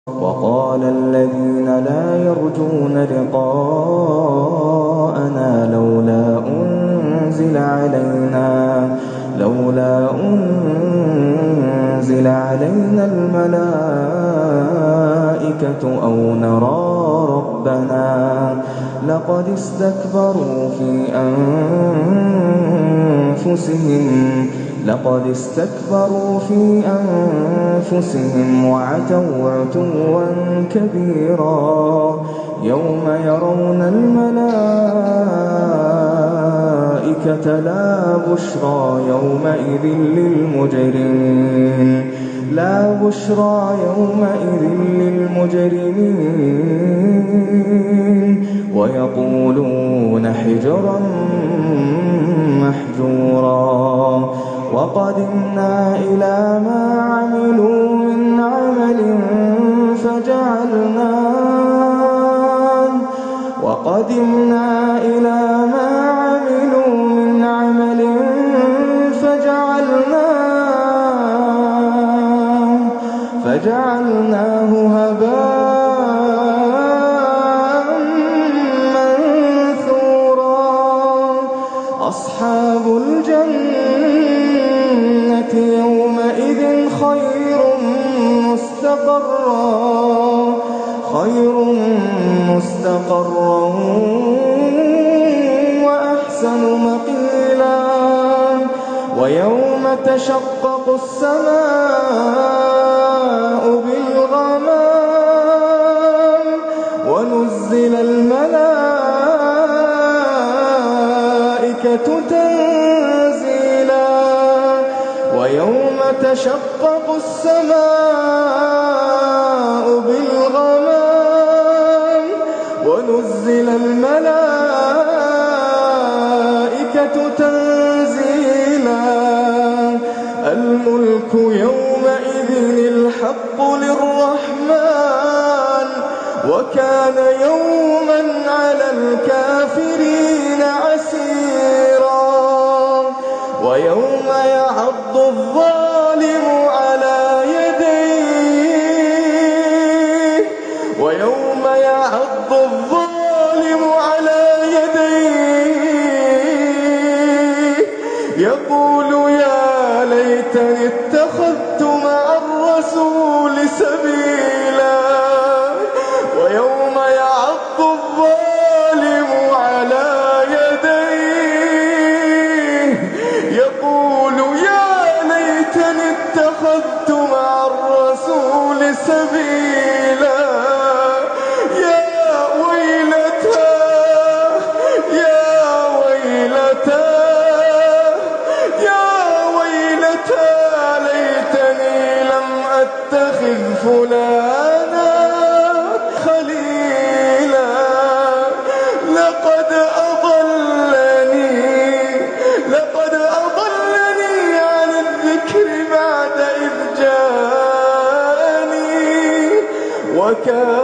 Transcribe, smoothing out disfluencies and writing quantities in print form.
وقال الذين لا يرجون لقاءنا لولا أنزل علينا الملائكة أو نرى ربنا لقد استكبروا في أنفسهم وعتوا عتوا كبيرا يوم يرون الملائكة لا بشرى يومئذ للمجرمين ويقولون حجرا محجورا وقدمنا إلى ما عملوا من عمل فجعلناه هباء منثورا أصحاب الجنة يومئذ خير مستقرا وأحسن مقيلا ويوم تشقق السماء بالغمام ونزل الملائكة تنزيلا ويوم تشقق السماء بالغمام ونزل الملائكة تنزيلا الملك يومئذ الحق للرحمن وكان يوما على الكافرين عسيرا ويوم يعض الظالم على يديه يقول يا ليتني اتخذت مع الرسول سبيلا ويوم يعض الظالم على يديه يقول يا ليتني اتخذت مع الرسول سبيلا فلانا خليلا لقد أضلني عن الذكر بعد إذ جاءني وكان